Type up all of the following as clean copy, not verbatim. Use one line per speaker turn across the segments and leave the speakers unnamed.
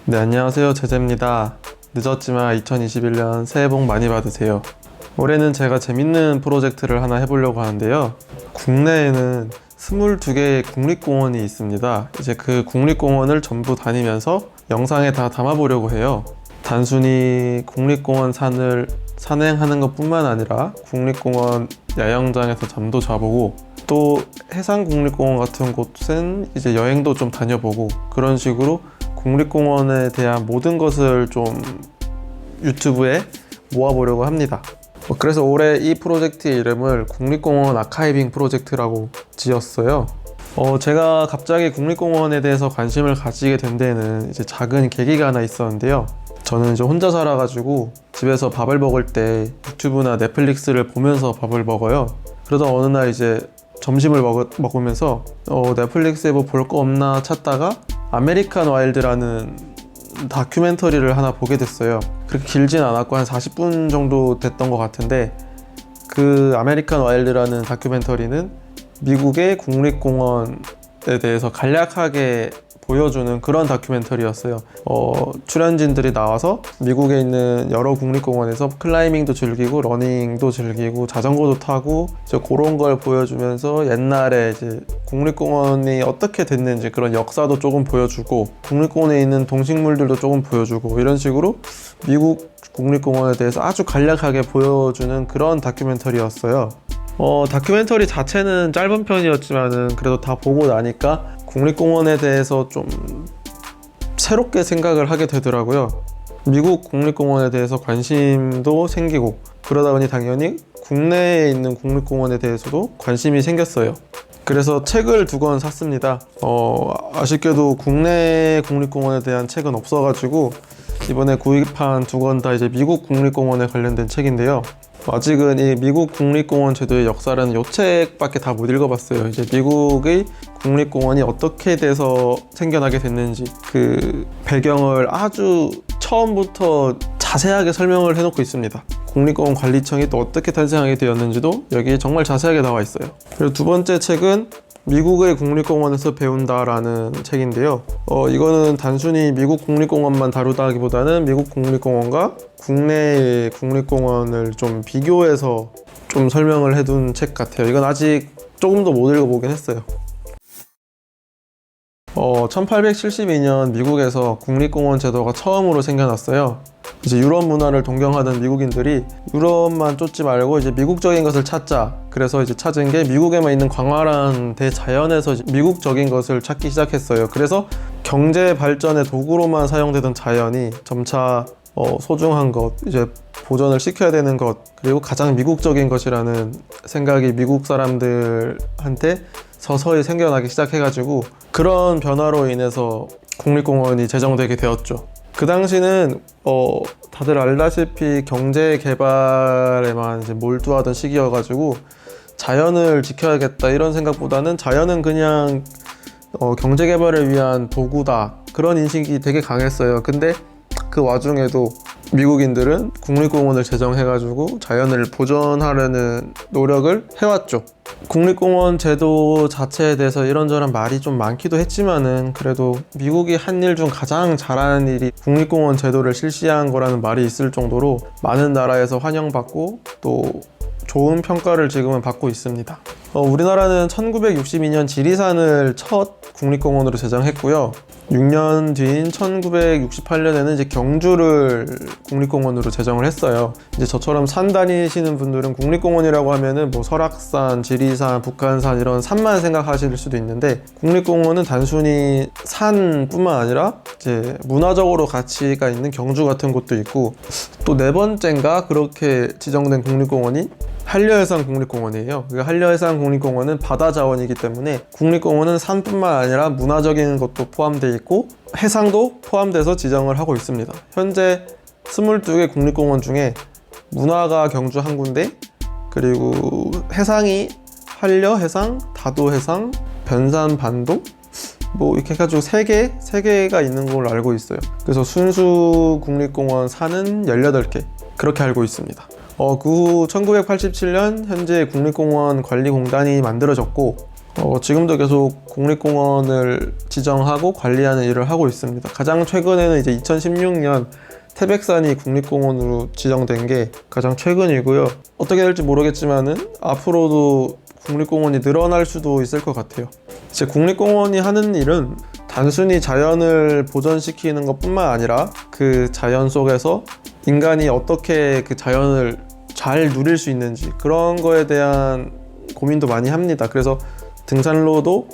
네, 안녕하세요. 제재입니다. 늦었지만 2021년 새해 복 많이 받으세요. 올해는 제가 재밌는 프로젝트를 하나 해보려고 하는데요. 국내에는 22개의 국립공원이 있습니다. 이제 그 국립공원을 전부 다니면서 영상에 다 담아보려고 해요. 단순히 국립공원 산을 산행하는 것뿐만 아니라 국립공원 야영장에서 잠도 자보고 또 해상국립공원 같은 곳은 이제 여행도 좀 다녀보고 그런 식으로 국립공원에 대한 모든 것을 좀 유튜브에 모아보려고 합니다. 그래서 올해 이 프로젝트의 이름을 국립공원 아카이빙 프로젝트라고 지었어요. 제가 갑자기 국립공원에 대해서 관심을 가지게 된 데는 이제 작은 계기가 하나 있었는데요. 저는 이제 혼자 살아가지고 집에서 밥을 먹을 때 유튜브나 넷플릭스를 보면서 밥을 먹어요. 그러다 어느 날 이제 점심을 먹으면서 넷플릭스에 뭐 볼 거 없나 찾다가 아메리칸 와일드라는 다큐멘터리를 하나 보게 됐어요. 그렇게 길진 않았고 한 40분 정도 됐던 것 같은데, 그 아메리칸 와일드라는 다큐멘터리는 미국의 국립공원에 대해서 간략하게 보여주는 그런 다큐멘터리였어요. 출연진들이 나와서 미국에 있는 여러 국립공원에서 클라이밍도 즐기고 러닝도 즐기고 자전거도 타고 이제 그런 걸 보여주면서 옛날에 이제 국립공원이 어떻게 됐는지 그런 역사도 조금 보여주고 국립공원에 있는 동식물들도 조금 보여주고 이런 식으로 미국 국립공원에 대해서 아주 간략하게 보여주는 그런 다큐멘터리였어요. 다큐멘터리 자체는 짧은 편이었지만은 그래도 다 보고 나니까 국립공원에 대해서 좀 새롭게 생각을 하게 되더라고요. 미국 국립공원에 대해서 관심도 생기고 그러다 보니 당연히 국내에 있는 국립공원에 대해서도 관심이 생겼어요. 그래서 책을 2권 샀습니다. 아쉽게도 국내 국립공원에 대한 책은 없어가지고 이번에 구입한 2권 다 이제 미국 국립공원에 관련된 책인데요. 아직은 이 미국 국립공원 제도의 역사라는 요 책밖에 다 못 읽어봤어요. 이제 미국의 국립공원이 어떻게 돼서 생겨나게 됐는지 그 배경을 아주 처음부터 자세하게 설명을 해놓고 있습니다. 국립공원 관리청이 또 어떻게 탄생하게 되었는지도 여기에 정말 자세하게 나와 있어요. 그리고 2번째 책은 미국의 국립공원에서 배운다라는 책인데요. 이거는 단순히 미국 국립공원만 다루다기보다는 미국 국립공원과 국내의 국립공원을 좀 비교해서 좀 설명을 해둔 책 같아요. 이건 아직 조금 더 못 읽어보긴 했어요. 1872년 미국에서 국립공원 제도가 처음으로 생겨났어요. 이제 유럽 문화를 동경하던 미국인들이 유럽만 쫓지 말고 이제 미국적인 것을 찾자. 그래서 이제 찾은 게 미국에만 있는 광활한 대자연에서 미국적인 것을 찾기 시작했어요. 그래서 경제 발전의 도구로만 사용되던 자연이 점차 소중한 것, 이제 보존을 시켜야 되는 것, 그리고 가장 미국적인 것이라는 생각이 미국 사람들한테 서서히 생겨나기 시작해가지고 그런 변화로 인해서 국립공원이 제정되게 되었죠. 그 당시는 다들 알다시피 경제 개발에만 이제 몰두하던 시기여가지고 자연을 지켜야겠다 이런 생각보다는 자연은 그냥 경제 개발을 위한 도구다 그런 인식이 되게 강했어요. 근데 그 와중에도 미국인들은 국립공원을 제정해가지고 자연을 보존하려는 노력을 해왔죠. 국립공원 제도 자체에 대해서 이런저런 말이 좀 많기도 했지만은 그래도 미국이 한 일 중 가장 잘하는 일이 국립공원 제도를 실시한 거라는 말이 있을 정도로 많은 나라에서 환영받고 또 좋은 평가를 지금은 받고 있습니다. 우리나라는 1962년 지리산을 첫 국립공원으로 제정했고요. 6년 뒤인 1968년에는 이제 경주를 국립공원으로 제정을 했어요. 이제 저처럼 산 다니시는 분들은 국립공원이라고 하면은 뭐 설악산, 지리산, 북한산 이런 산만 생각하실 수도 있는데 국립공원은 단순히 산뿐만 아니라 이제 문화적으로 가치가 있는 경주 같은 곳도 있고 또 4번째인가 그렇게 지정된 국립공원이 한려해상 국립공원이에요. 한려해상 국립공원은 바다 자원이기 때문에 국립공원은 산뿐만 아니라 문화적인 것도 포함되어 있고 해상도 포함돼서 지정을 하고 있습니다. 현재 22개 국립공원 중에 문화가 경주 한 군데, 그리고 해상이 한려해상, 다도해상, 변산반도 뭐 이렇게 해가지고 3개가 있는 걸로 알고 있어요. 그래서 순수 국립공원 산은 18개 그렇게 알고 있습니다. 그 후 1987년 현재 국립공원 관리공단이 만들어졌고 지금도 계속 국립공원을 지정하고 관리하는 일을 하고 있습니다. 가장 최근에는 이제 2016년 태백산이 국립공원으로 지정된 게 가장 최근이고요. 어떻게 될지 모르겠지만은 앞으로도 국립공원이 늘어날 수도 있을 것 같아요. 이제 국립공원이 하는 일은 단순히 자연을 보존시키는 것뿐만 아니라 그 자연 속에서 인간이 어떻게 그 자연을 잘 누릴 수 있는지 그런 거에 대한 고민도 많이 합니다. 그래서 등산로도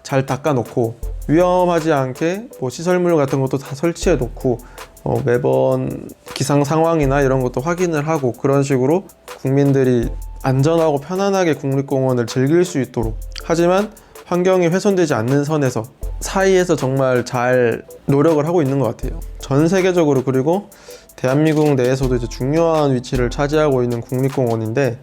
잘 닦아놓고 위험하지 않게 시설물 같은 것도 다 설치해 놓고 매번 기상 상황이나 이런 것도 확인을 하고 그런 식으로 국민들이 안전하고 편안하게 국립공원을 즐길 수 있도록, 하지만 환경이 훼손되지 않는 선에서 사이에서 정말 잘 노력을 하고 있는 것 같아요. 전 세계적으로. 그리고 대한민국 내에서도 이제 중요한 위치를 차지하고 있는 국립공원인데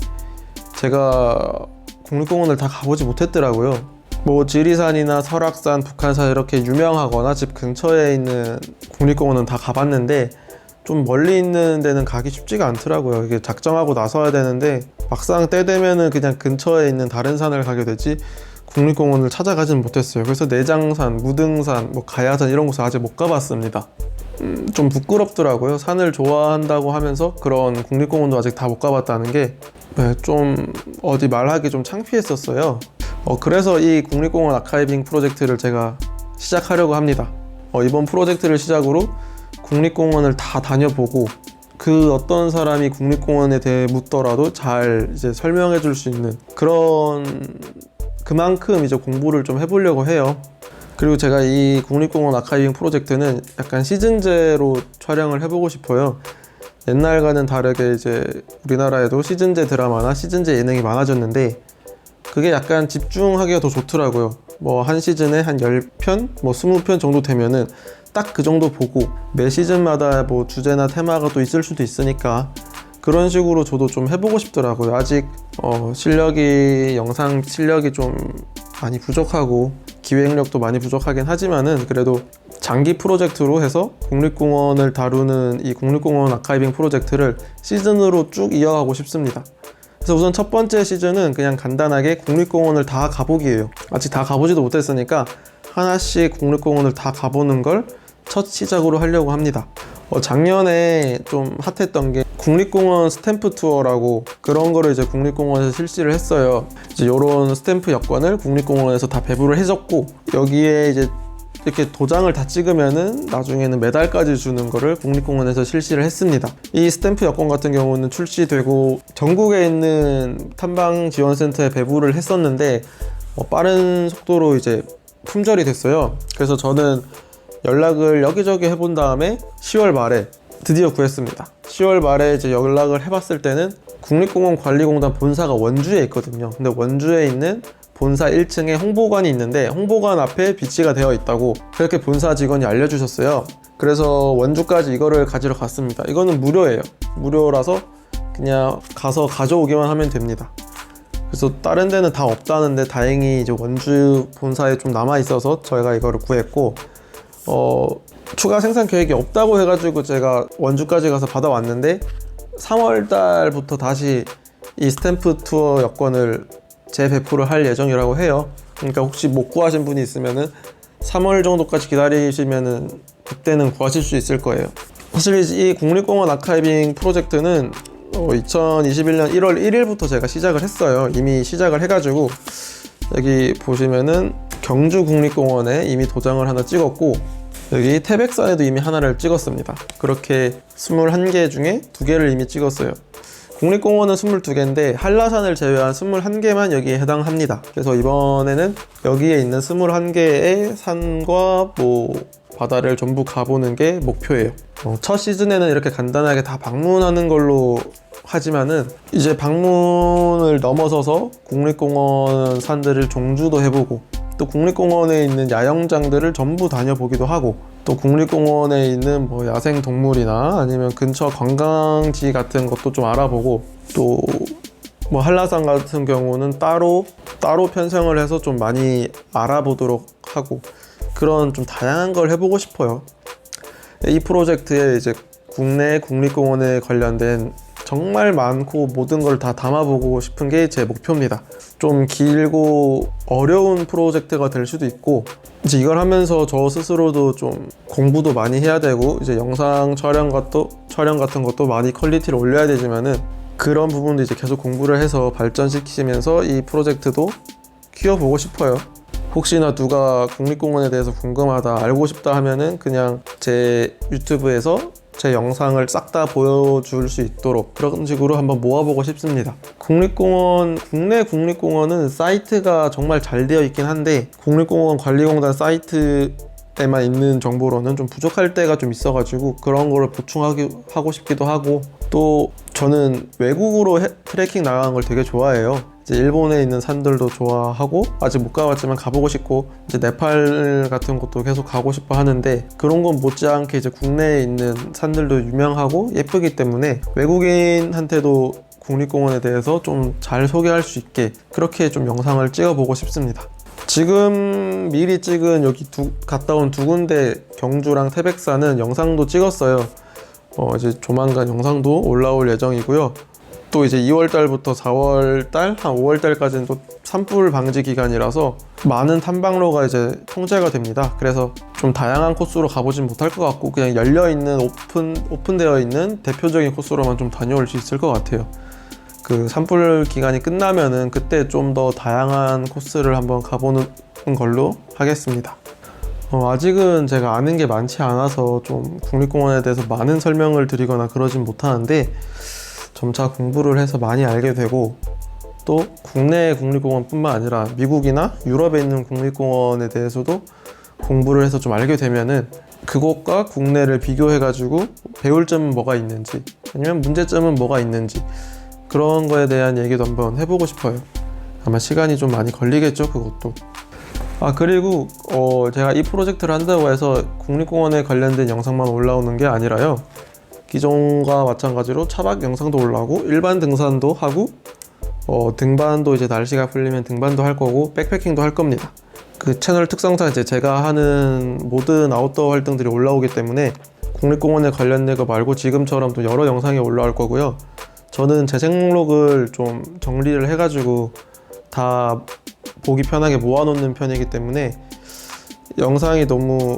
제가 국립공원을 다 가보지 못했더라고요. 지리산이나 설악산, 북한산 이렇게 유명하거나 집 근처에 있는 국립공원은 다 가봤는데 좀 멀리 있는 데는 가기 쉽지가 않더라고요. 이게 작정하고 나서야 되는데 막상 때 되면은 그냥 근처에 있는 다른 산을 가게 되지 국립공원을 찾아가지는 못했어요. 그래서 내장산, 무등산, 가야산 이런 곳을 아직 못 가봤습니다. 좀 부끄럽더라고요. 산을 좋아한다고 하면서 그런 국립공원도 아직 다 못 가봤다는 게 좀 어디 말하기 좀 창피했었어요. 그래서 이 국립공원 아카이빙 프로젝트를 제가 시작하려고 합니다. 이번 프로젝트를 시작으로 국립공원을 다 다녀보고 그 어떤 사람이 국립공원에 대해 묻더라도 잘 이제 설명해 줄 수 있는 그만큼 이제 공부를 좀 해보려고 해요. 그리고 제가 이 국립공원 아카이빙 프로젝트는 약간 시즌제로 촬영을 해보고 싶어요. 옛날과는 다르게 이제 우리나라에도 시즌제 드라마나 시즌제 예능이 많아졌는데 그게 약간 집중하기가 더 좋더라고요. 한 시즌에 한 10편, 20편 정도 되면은 딱 그 정도 보고 매 시즌마다 주제나 테마가 또 있을 수도 있으니까 그런 식으로 저도 좀 해보고 싶더라고요. 아직 영상 실력이 좀 많이 부족하고 기획력도 많이 부족하긴 하지만은 그래도 장기 프로젝트로 해서 국립공원을 다루는 이 국립공원 아카이빙 프로젝트를 시즌으로 쭉 이어가고 싶습니다. 그래서 우선 첫 번째 시즌은 그냥 간단하게 국립공원을 다 가보기예요. 아직 다 가보지도 못했으니까 하나씩 국립공원을 다 가보는 걸 첫 시작으로 하려고 합니다. 작년에 좀 핫했던 게 국립공원 스탬프 투어라고 그런 거를 이제 국립공원에서 실시를 했어요. 이제 요런 스탬프 여권을 국립공원에서 다 배부를 해줬고 여기에 이제 이렇게 도장을 다 찍으면은 나중에는 메달까지 주는 거를 국립공원에서 실시를 했습니다. 이 스탬프 여권 같은 경우는 출시되고 전국에 있는 탐방지원센터에 배부를 했었는데 빠른 속도로 이제 품절이 됐어요. 그래서 저는 연락을 여기저기 해본 다음에 10월 말에 드디어 구했습니다. 10월 말에 이제 연락을 해봤을 때는 국립공원관리공단 본사가 원주에 있거든요. 근데 원주에 있는 본사 1층에 홍보관이 있는데 홍보관 앞에 비치가 되어 있다고 그렇게 본사 직원이 알려주셨어요. 그래서 원주까지 이거를 가지러 갔습니다. 이거는 무료예요. 무료라서 그냥 가서 가져오기만 하면 됩니다. 그래서 다른 데는 다 없다는데 다행히 이제 원주 본사에 좀 남아 있어서 저희가 이거를 구했고 추가 생산 계획이 없다고 해가지고 제가 원주까지 가서 받아왔는데 3월 달부터 다시 이 스탬프 투어 여권을 재배포를 할 예정이라고 해요. 그러니까 혹시 못 구하신 분이 있으면은 3월 정도까지 기다리시면은 그때는 구하실 수 있을 거예요. 사실 이 국립공원 아카이빙 프로젝트는 2021년 1월 1일부터 제가 시작을 했어요. 이미 시작을 해가지고 여기 보시면은 경주 국립공원에 이미 도장을 하나 찍었고 여기 태백산에도 이미 하나를 찍었습니다. 그렇게 21개 중에 2개를 이미 찍었어요. 국립공원은 22개인데 한라산을 제외한 21개만 여기에 해당합니다. 그래서 이번에는 여기에 있는 21개의 산과 바다를 전부 가보는 게 목표예요. 첫 시즌에는 이렇게 간단하게 다 방문하는 걸로 하지만은 이제 방문을 넘어서서 국립공원 산들을 종주도 해보고 또 국립공원에 있는 야영장들을 전부 다녀보기도 하고 또 국립공원에 있는 야생동물이나 아니면 근처 관광지 같은 것도 좀 알아보고 또 한라산 같은 경우는 따로 편성을 해서 좀 많이 알아보도록 하고 그런 좀 다양한 걸 해보고 싶어요. 이 프로젝트에 이제 국내 국립공원에 관련된 정말 많고 모든 걸 다 담아보고 싶은 게 제 목표입니다. 좀 길고 어려운 프로젝트가 될 수도 있고, 이제 이걸 하면서 저 스스로도 좀 공부도 많이 해야 되고, 이제 영상 촬영 같은 것도 많이 퀄리티를 올려야 되지만은, 그런 부분도 이제 계속 공부를 해서 발전시키면서 이 프로젝트도 키워보고 싶어요. 혹시나 누가 국립공원에 대해서 궁금하다, 알고 싶다 하면은 그냥 제 유튜브에서 제 영상을 싹 다 보여줄 수 있도록 그런 식으로 한번 모아보고 싶습니다. 국내 국립공원은 사이트가 정말 잘 되어 있긴 한데, 국립공원 관리공단 사이트에만 있는 정보로는 좀 부족할 때가 좀 있어가지고 그런 거를 보충하고 싶기도 하고, 또 저는 외국으로 트레킹 나가는 걸 되게 좋아해요. 이제 일본에 있는 산들도 좋아하고, 아직 못 가봤지만 가보고 싶고, 이제 네팔 같은 곳도 계속 가고 싶어 하는데, 그런 건 못지않게 이제 국내에 있는 산들도 유명하고 예쁘기 때문에 외국인한테도 국립공원에 대해서 좀 잘 소개할 수 있게 그렇게 좀 영상을 찍어보고 싶습니다. 지금 미리 찍은 여기 갔다 온 두 군데, 경주랑 태백산은 영상도 찍었어요. 이제 조만간 영상도 올라올 예정이고요. 또 이제 2월달부터 4월달, 한 5월달까지는 또 산불 방지 기간이라서 많은 탐방로가 이제 통제가 됩니다. 그래서 좀 다양한 코스로 가보진 못할 것 같고, 그냥 열려있는 오픈되어 있는 대표적인 코스로만 좀 다녀올 수 있을 것 같아요. 그 산불 기간이 끝나면은 그때 좀 더 다양한 코스를 한번 가보는 걸로 하겠습니다. 아직은 제가 아는 게 많지 않아서 좀 국립공원에 대해서 많은 설명을 드리거나 그러진 못하는데, 점차 공부를 해서 많이 알게 되고, 또 국내 국립공원뿐만 아니라 미국이나 유럽에 있는 국립공원에 대해서도 공부를 해서 좀 알게 되면은 그곳과 국내를 비교해 가지고 배울 점은 뭐가 있는지, 아니면 문제점은 뭐가 있는지, 그런 거에 대한 얘기도 한번 해보고 싶어요. 아마 시간이 좀 많이 걸리겠죠, 그것도. 그리고 제가 이 프로젝트를 한다고 해서 국립공원에 관련된 영상만 올라오는 게 아니라요, 기존과 마찬가지로 차박 영상도 올라오고, 일반 등산도 하고, 등반도 이제 날씨가 풀리면 등반도 할 거고, 백패킹도 할 겁니다. 그 채널 특성상 이제 제가 하는 모든 아웃도어 활동들이 올라오기 때문에 국립공원에 관련된 거 말고 지금처럼 또 여러 영상이 올라올 거고요. 저는 재생 목록을 좀 정리를 해가지고 다 보기 편하게 모아놓는 편이기 때문에, 영상이 너무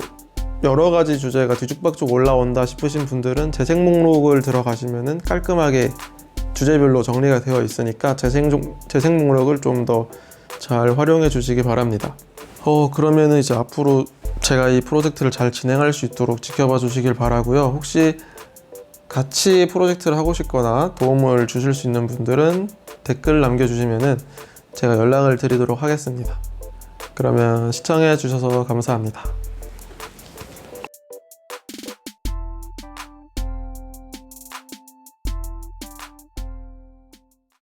여러 가지 주제가 뒤죽박죽 올라온다 싶으신 분들은 재생 목록을 들어가시면은 깔끔하게 주제별로 정리가 되어 있으니까 재생 목록을 좀 더 잘 활용해 주시기 바랍니다. 그러면은 이제 앞으로 제가 이 프로젝트를 잘 진행할 수 있도록 지켜봐 주시길 바라고요. 혹시 같이 프로젝트를 하고 싶거나 도움을 주실 수 있는 분들은 댓글 남겨주시면은 제가 연락을 드리도록 하겠습니다. 그러면 시청해 주셔서 감사합니다.